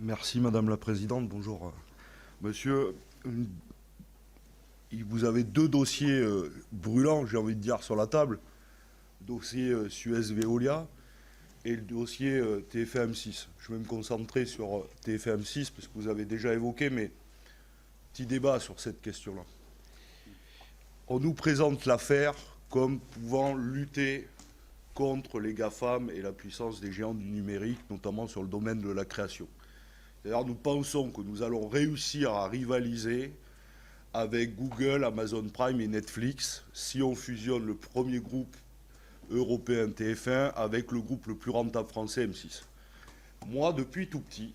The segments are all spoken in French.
Merci Madame la Présidente, bonjour Monsieur. Vous avez deux dossiers brûlants, j'ai envie de dire, sur la table. Dossier Suez-Veolia et le dossier TF1-M6. Je vais me concentrer sur TF1-M6 parce que vous avez déjà évoqué, mais petit débat sur cette question-là. On nous présente l'affaire comme pouvant lutter contre les GAFAM et la puissance des géants du numérique, notamment sur le domaine de la création. D'ailleurs, nous pensons que nous allons réussir à rivaliser avec Google, Amazon Prime et Netflix si on fusionne le premier groupe européen TF1 avec le groupe le plus rentable français M6. Moi, depuis tout petit,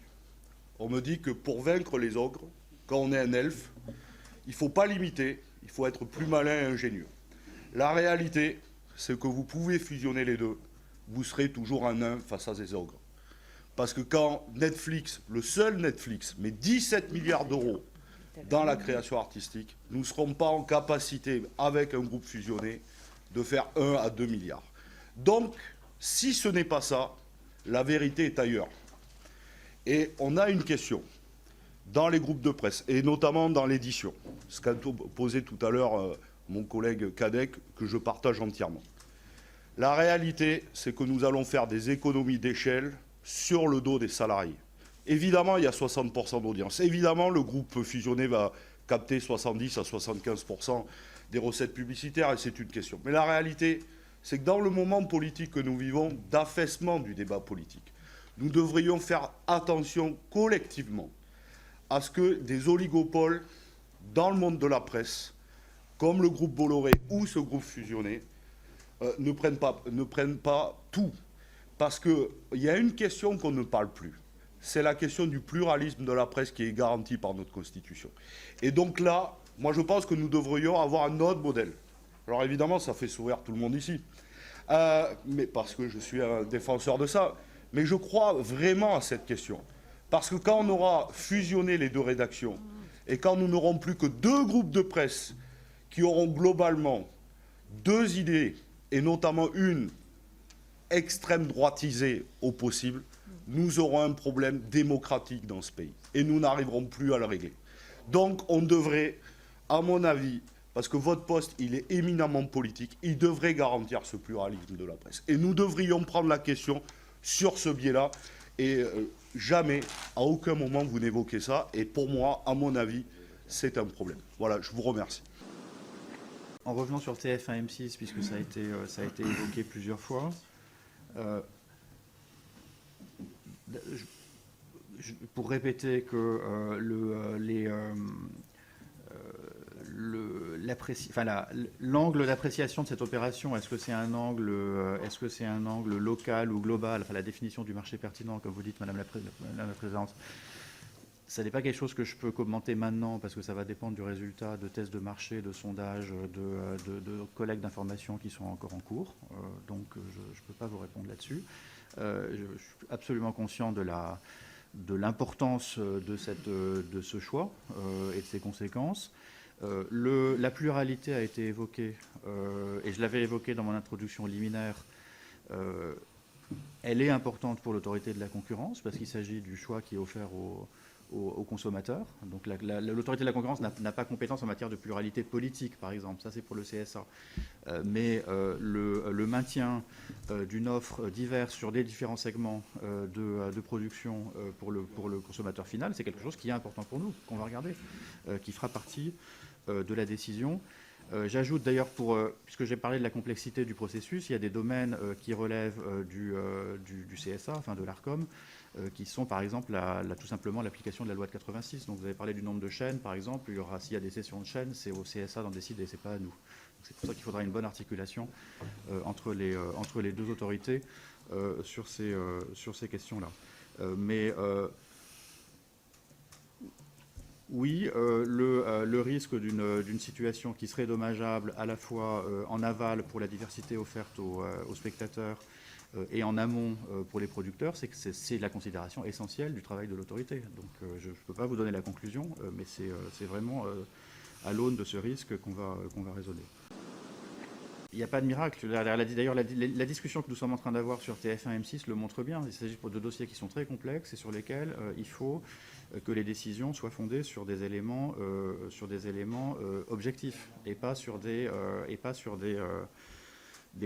on me dit que pour vaincre les ogres, quand on est un elfe, il ne faut pas limiter, il faut être plus malin et ingénieux. La réalité, c'est que vous pouvez fusionner les deux, vous serez toujours un nain face à ces ogres. Parce que quand Netflix, le seul Netflix, met 17 milliards d'euros dans la création artistique, nous ne serons pas en capacité, avec un groupe fusionné, de faire 1 à 2 milliards. Donc, si ce n'est pas ça, la vérité est ailleurs. Et on a une question dans les groupes de presse, et notamment dans l'édition, ce qu'a posé tout à l'heure mon collègue Cadec, que je partage entièrement. La réalité, c'est que nous allons faire des économies d'échelle sur le dos des salariés. Évidemment, il y a 60% d'audience. Évidemment, le groupe fusionné va capter 70 à 75% des recettes publicitaires, et c'est une question. Mais la réalité, c'est que dans le moment politique que nous vivons, d'affaissement du débat politique, nous devrions faire attention collectivement à ce que des oligopoles dans le monde de la presse, comme le groupe Bolloré ou ce groupe fusionné, ne prennent pas tout. Parce qu'il y a une question qu'on ne parle plus. C'est la question du pluralisme de la presse qui est garantie par notre Constitution. Et donc là, moi je pense que nous devrions avoir un autre modèle. Alors évidemment, ça fait sourire tout le monde ici. Mais parce que je suis un défenseur de ça. Mais je crois vraiment à cette question. Parce que quand on aura fusionné les deux rédactions, et quand nous n'aurons plus que deux groupes de presse qui auront globalement deux idées, et notamment une extrême droitisée au possible, nous aurons un problème démocratique dans ce pays. Et nous n'arriverons plus à le régler. Donc on devrait, à mon avis, parce que votre poste, il est éminemment politique, il devrait garantir ce pluralisme de la presse. Et nous devrions prendre la question sur ce biais-là. Et jamais, à aucun moment, vous n'évoquez ça. Et pour moi, à mon avis, c'est un problème. Voilà, je vous remercie. En revenant sur TF1 M6, puisque ça a été évoqué plusieurs fois, pour répéter que l'angle d'appréciation de cette opération, est-ce que c'est un angle local ou global, enfin la définition du marché pertinent, comme vous dites, Madame la Présidente, ça n'est pas quelque chose que je peux commenter maintenant parce que ça va dépendre du résultat de tests de marché, de sondages, de collectes d'informations qui sont encore en cours. Donc je ne peux pas vous répondre là-dessus. Je suis absolument conscient de l'importance de ce choix et de ses conséquences. La pluralité a été évoquée, et je l'avais évoqué dans mon introduction liminaire. Elle est importante pour l'autorité de la concurrence parce qu'il s'agit du choix qui est offert aux consommateurs. Donc l'autorité de la concurrence n'a pas compétence en matière de pluralité politique, par exemple. Ça, c'est pour le CSA. Mais le maintien d'une offre diverse sur des différents segments de production pour le consommateur final, c'est quelque chose qui est important pour nous, qu'on va regarder, qui fera partie de la décision. J'ajoute d'ailleurs, puisque j'ai parlé de la complexité du processus, il y a des domaines qui relèvent du CSA, enfin de l'ARCOM, qui sont par exemple tout simplement l'application de la loi de 86. Donc vous avez parlé du nombre de chaînes, par exemple. S'il y a des sessions de chaînes, c'est au CSA d'en décider, c'est pas à nous. C'est pour ça qu'il faudra une bonne articulation entre les deux autorités sur ces questions-là. Oui, le risque d'une situation qui serait dommageable à la fois en aval pour la diversité offerte aux spectateurs et en amont pour les producteurs, c'est que c'est la considération essentielle du travail de l'autorité. Donc je ne peux pas vous donner la conclusion, mais c'est vraiment à l'aune de ce risque qu'on va raisonner. Il n'y a pas de miracle. D'ailleurs, la discussion que nous sommes en train d'avoir sur TF1 M6 le montre bien. Il s'agit de dossiers qui sont très complexes et sur lesquels il faut que les décisions soient fondées sur des éléments, objectifs et pas sur des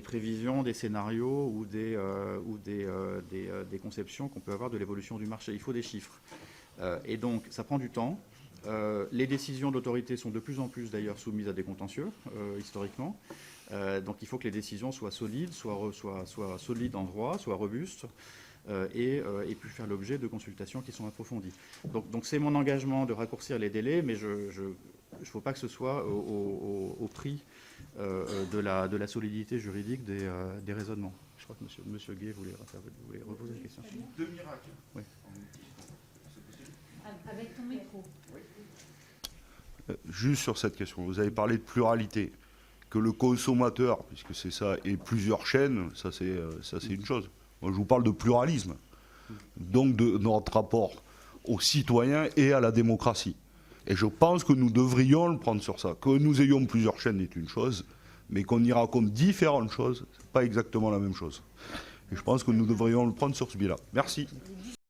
prévisions, des scénarios ou des conceptions qu'on peut avoir de l'évolution du marché. Il faut des chiffres. Et donc, ça prend du temps. Les décisions d'autorité sont de plus en plus d'ailleurs soumises à des contentieux, historiquement. Donc il faut que les décisions soient solides, soient solides en droit, soient robustes et puissent faire l'objet de consultations qui sont approfondies. Donc c'est mon engagement de raccourcir les délais, mais il ne faut pas que ce soit au prix de la solidité juridique des raisonnements. Je crois que monsieur Gay voulait reposer la question. De miracle. Oui. Avec ton micro. Juste sur cette question, vous avez parlé de pluralité. Que le consommateur, puisque c'est ça, et plusieurs chaînes, ça c'est une chose. Moi je vous parle de pluralisme, donc de notre rapport aux citoyens et à la démocratie. Et je pense que nous devrions le prendre sur ça. Que nous ayons plusieurs chaînes est une chose, mais qu'on y raconte différentes choses, c'est pas exactement la même chose. Et je pense que nous devrions le prendre sur ce biais-là. Merci.